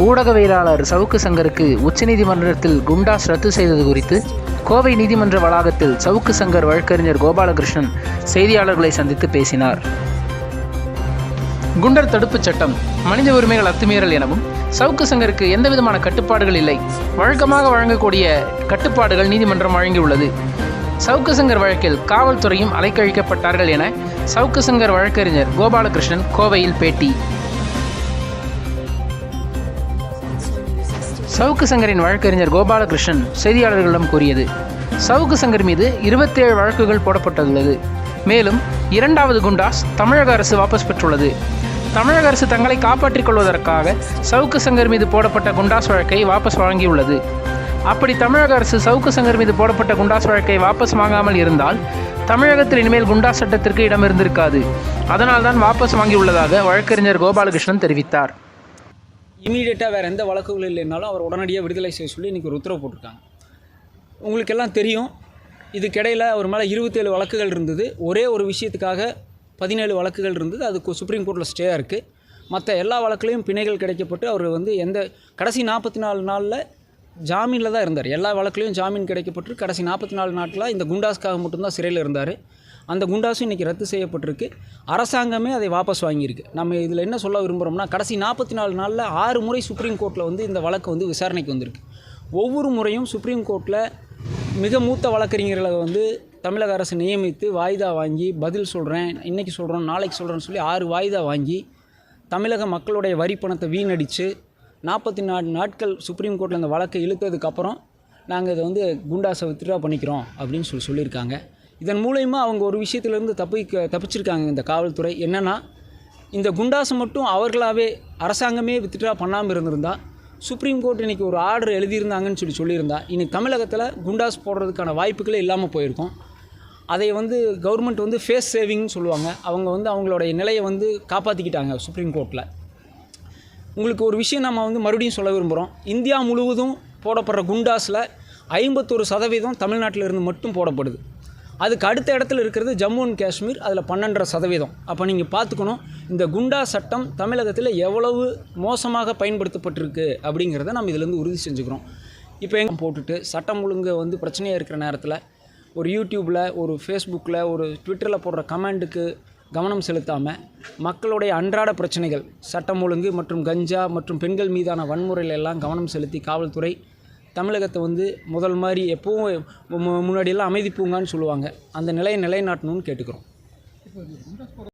ஊடகவியலாளர் சவுக்கு சங்கருக்கு உச்சநீதிமன்றத்தில் குண்டாஸ் ரத்து செய்தது குறித்து கோவை நீதிமன்ற வளாகத்தில் சவுக்கு சங்கர் வழக்கறிஞர் கோபாலகிருஷ்ணன் செய்தியாளர்களை சந்தித்து பேசினார். குண்டர் தடுப்புச் சட்டம் மனித உரிமைகள் அத்துமீறல் எனவும் சவுக்கு சங்கருக்கு எந்தவிதமான கட்டுப்பாடுகள் இல்லை, வழக்கமாக வழங்கக்கூடிய கட்டுப்பாடுகள் நீதிமன்றம் வழங்கியுள்ளது. சவுக்கு சங்கர் வழக்கில் காவல்துறையும் அலைக்கழிக்கப்பட்டார்கள் என சவுக்கு சங்கர் வழக்கறிஞர் கோபாலகிருஷ்ணன் கோவையில் பேட்டி. சவுக்கு சங்கரின் வழக்கறிஞர் கோபாலகிருஷ்ணன் செய்தியாளர்களிடம் கூறியது, சவுக்கு சங்கர் மீது 27 வழக்குகள் போடப்பட்டுள்ளது. மேலும் 2வது குண்டாஸ் தமிழக அரசு வாபஸ் பெற்றுள்ளது. தமிழக அரசு தங்களை காப்பாற்றிக் கொள்வதற்காக சவுக்கு சங்கர் மீது போடப்பட்ட குண்டாஸ் வழக்கை வாபஸ் வழங்கியுள்ளது. அப்படி தமிழக அரசு சவுக்கு சங்கர் மீது போடப்பட்ட குண்டாஸ் வழக்கை வாபஸ் வாங்காமல் இருந்தால் தமிழகத்தில் இனிமேல் குண்டாஸ் சட்டத்திற்கு இடம் இருந்திருக்காது. அதனால்தான் வாபஸ் வாங்கியுள்ளதாக வழக்கறிஞர் கோபாலகிருஷ்ணன் தெரிவித்தார். இமீடியட்டாக வேறு எந்த வழக்குகள் இல்லைனாலும் அவர் உடனடியாக விடுதலை செய்ய சொல்லி இன்றைக்கி ஒரு உத்தரவு போட்டிருக்காங்க. உங்களுக்கெல்லாம் தெரியும், இதுக்கிடையில் அவர் மேலே 27 வழக்குகள் இருந்தது. ஒரே ஒரு விஷயத்துக்காக 17 வழக்குகள் இருந்தது. அது சுப்ரீம் கோர்ட்டில் ஸ்டேயாக இருக்குது. மற்ற எல்லா வழக்குலையும் பிணைகள் கிடைக்கப்பட்டு அவர் கடைசி 44 நாளில் ஜாமீனில் தான் இருந்தார். எல்லா வழக்குலையும் ஜாமீன் கிடைக்கப்பட்டு கடைசி 44 நாட்களாக இந்த குண்டாஸ்க்காக மட்டும்தான் சிறையில் இருந்தார். அந்த குண்டாஸும் இன்றைக்கி ரத்து செய்யப்பட்டிருக்கு. அரசாங்கமே அதை வாபஸ் வாங்கியிருக்கு. நம்ம இதில் என்ன சொல்ல விரும்புகிறோம்னா, கடைசி 44 நாளில் 6 முறை சுப்ரீம் கோர்ட்டில் இந்த வழக்கு விசாரணைக்கு வந்திருக்கு. ஒவ்வொரு முறையும் சுப்ரீம் கோர்ட்டில் மிக மூத்த வழக்கறிஞர்களை தமிழக அரசு நியமித்து வாய்தா வாங்கி பதில் சொல்கிறேன், இன்றைக்கி சொல்கிறோம், நாளைக்கு சொல்கிறேன்னு சொல்லி 6 வாய்தா வாங்கி தமிழக மக்களுடைய வரி பணத்தை வீணடித்து 44 நாட்கள் சுப்ரீம் கோர்ட்டில் இந்த வழக்கை இழுத்ததுக்கப்புறம் நாங்கள் இதை குண்டாஸை வித்ட்ரா பண்ணிக்கிறோம் அப்படின்னு சொல்லியிருக்காங்க. இதன் மூலயமா அவங்க ஒரு விஷயத்துலேருந்து தப்பிச்சிருக்காங்க இந்த காவல்துறை. என்னென்னா, இந்த குண்டாஸை மட்டும் அவர்களாகவே அரசாங்கமே வித்ட்ரா பண்ணாமல் இருந்திருந்தால் சுப்ரீம் கோர்ட் இன்றைக்கி ஒரு ஆர்டர் எழுதியிருந்தாங்கன்னு சொல்லியிருந்தா இன்றைக்கி தமிழகத்தில் குண்டாஸ் போடுறதுக்கான வாய்ப்புகளே இல்லாமல் போயிருக்கும். அதை கவர்மெண்ட் ஃபேஸ் சேவிங்னு சொல்லுவாங்க. அவங்க அவங்களுடைய நிலையை காப்பாற்றிக்கிட்டாங்க சுப்ரீம் கோர்ட்டில். உங்களுக்கு ஒரு விஷயம் நம்ம மறுபடியும் சொல்ல விரும்புகிறோம். இந்தியா முழுவதும் போடப்படுற குண்டாஸில் 51% தமிழ்நாட்டில் இருந்து மட்டும் போடப்படுது. அதுக்கு அடுத்த இடத்துல இருக்கிறது ஜம்மு அண்ட் காஷ்மீர், அதில் 12%. அப்போ நீங்கள் பார்த்துக்கணும், இந்த குண்டா சட்டம் தமிழகத்தில் எவ்வளவு மோசமாக பயன்படுத்தப்பட்டிருக்கு அப்படிங்கிறத நம்ம இதிலேருந்து உறுதி செஞ்சுக்கிறோம். இப்போ எங்கே போட்டுட்டு சட்டம் ஒழுங்கு பிரச்சனையாக இருக்கிற நேரத்தில் ஒரு யூடியூப்பில், ஒரு ஃபேஸ்புக்கில், ஒரு ட்விட்டரில் போடுற கமெண்ட்டுக்கு கவனம் செலுத்தாமல் மக்களுடைய அன்றாட பிரச்சனைகள், சட்டம் ஒழுங்கு மற்றும் கஞ்சா மற்றும் பெண்கள் மீதான வன்முறையில் எல்லாம் கவனம் செலுத்தி காவல்துறை தமிழகத்தை முதல் மாதிரி எப்போவும் முன்னாடியெல்லாம் அமைதி பூங்கான்னு சொல்லுவாங்க, அந்த நிலையை நிலைநாட்டணும்னு கேட்டுக்கிறோம்.